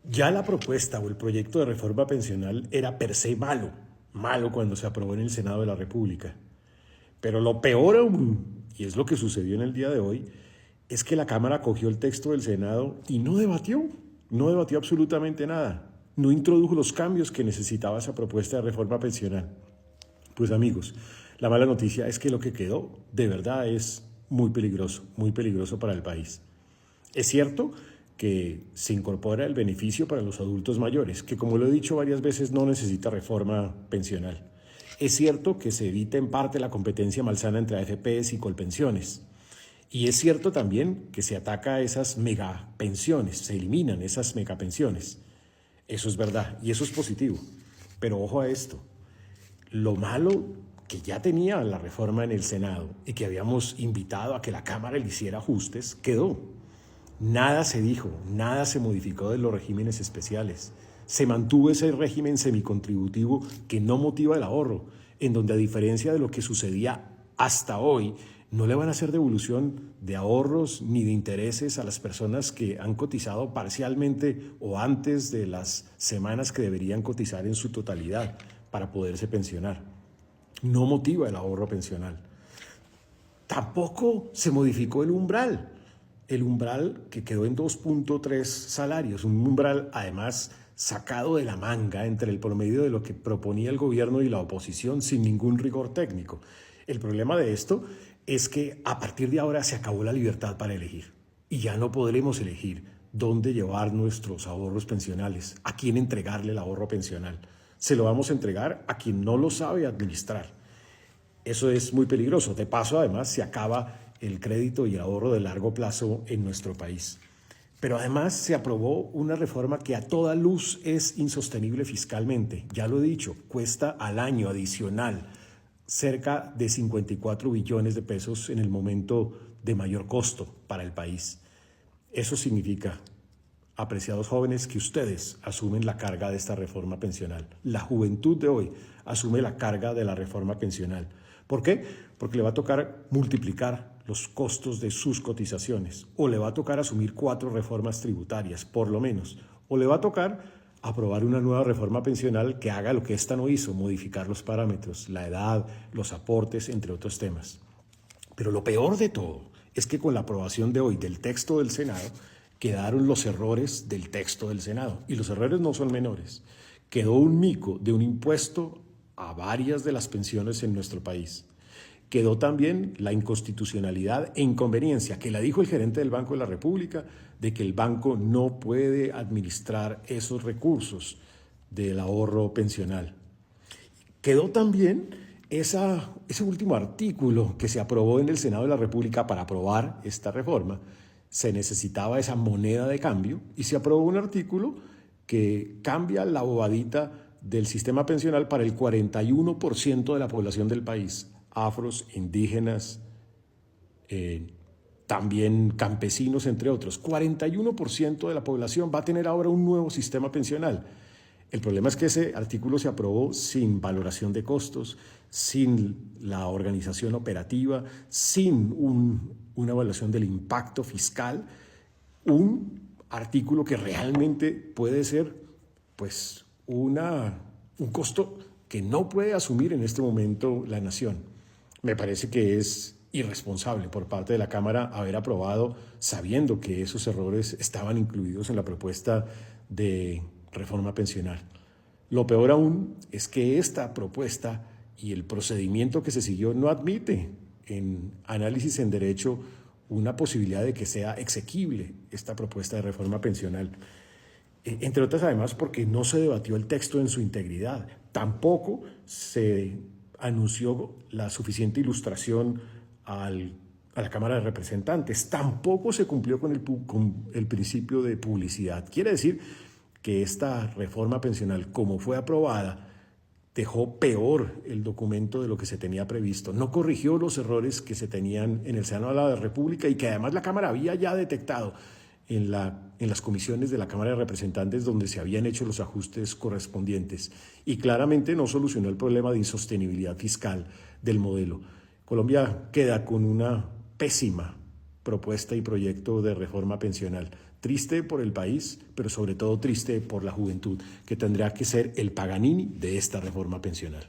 Ya la propuesta o el proyecto de reforma pensional era per se malo, malo cuando se aprobó en el Senado de la República. Pero lo peor aún, y es lo que sucedió en el día de hoy, es que la Cámara cogió el texto del Senado y no debatió absolutamente nada, no introdujo los cambios que necesitaba esa propuesta de reforma pensional. Pues amigos, la mala noticia es que lo que quedó de verdad es muy peligroso para el país. Es cierto que se incorpora el beneficio para los adultos mayores, que como lo he dicho varias veces no necesita reforma pensional. Es cierto que se evita en parte la competencia malsana entre AFPs y colpensiones. Y es cierto también que se ataca a esas megapensiones, se eliminan esas megapensiones. Eso es verdad y eso es positivo. Pero ojo a esto, lo malo que ya tenía la reforma en el Senado y que habíamos invitado a que la Cámara le hiciera ajustes, quedó. Nada se dijo, nada se modificó de los regímenes especiales. Se mantuvo ese régimen semicontributivo que no motiva el ahorro, en donde a diferencia de lo que sucedía hasta hoy, no le van a hacer devolución de ahorros ni de intereses a las personas que han cotizado parcialmente o antes de las semanas que deberían cotizar en su totalidad para poderse pensionar. No motiva el ahorro pensional. Tampoco se modificó el umbral que quedó en 2.3 salarios, un umbral además sacado de la manga entre el promedio de lo que proponía el gobierno y la oposición sin ningún rigor técnico. El problema de esto es que a partir de ahora se acabó la libertad para elegir y ya no podremos elegir dónde llevar nuestros ahorros pensionales, a quién entregarle el ahorro pensional. Se lo vamos a entregar a quien no lo sabe administrar. Eso es muy peligroso. De paso, además, se acaba el crédito y el ahorro de largo plazo en nuestro país. Pero además se aprobó una reforma que a toda luz es insostenible fiscalmente. Ya lo he dicho, cuesta al año adicional cerca de 54 billones de pesos en el momento de mayor costo para el país. Eso significa, apreciados jóvenes, que ustedes asumen la carga de esta reforma pensional. La juventud de hoy asume la carga de la reforma pensional. ¿Por qué? Porque le va a tocar multiplicar los costos de sus cotizaciones, o le va a tocar asumir 4 reformas tributarias, por lo menos, o le va a tocar aprobar una nueva reforma pensional que haga lo que esta no hizo, modificar los parámetros, la edad, los aportes, entre otros temas. Pero lo peor de todo es que con la aprobación de hoy del texto del Senado, quedaron los errores del texto del Senado. Y los errores no son menores. Quedó un mico de un impuesto a varias de las pensiones en nuestro país. Quedó también la inconstitucionalidad e inconveniencia, que la dijo el gerente del Banco de la República, de que el banco no puede administrar esos recursos del ahorro pensional. Quedó también ese último artículo que se aprobó en el Senado de la República para aprobar esta reforma. Se necesitaba esa moneda de cambio y se aprobó un artículo que cambia la bobadita del sistema pensional para el 41% de la población del país, afros, indígenas, también campesinos, entre otros. 41% de la población va a tener ahora un nuevo sistema pensional. El problema es que ese artículo se aprobó sin valoración de costos, sin la organización operativa, sin una evaluación del impacto fiscal, un artículo que realmente puede ser pues, un costo que no puede asumir en este momento la nación. Me parece que es irresponsable por parte de la Cámara haber aprobado sabiendo que esos errores estaban incluidos en la propuesta de reforma pensional. Lo peor aún es que esta propuesta y el procedimiento que se siguió no admite en análisis en derecho una posibilidad de que sea exequible esta propuesta de reforma pensional. Entre otras, además, porque no se debatió el texto en su integridad. Tampoco se anunció la suficiente ilustración a la Cámara de Representantes. Tampoco se cumplió con el principio de publicidad. Quiere decir que esta reforma pensional, como fue aprobada, dejó peor el documento de lo que se tenía previsto. No corrigió los errores que se tenían en el Senado de la República y que además la Cámara había ya detectado en las comisiones de la Cámara de Representantes donde se habían hecho los ajustes correspondientes. Y claramente no solucionó el problema de insostenibilidad fiscal del modelo. Colombia queda con una pésima propuesta y proyecto de reforma pensional. Triste por el país, pero sobre todo triste por la juventud, que tendrá que ser el Paganini de esta reforma pensional.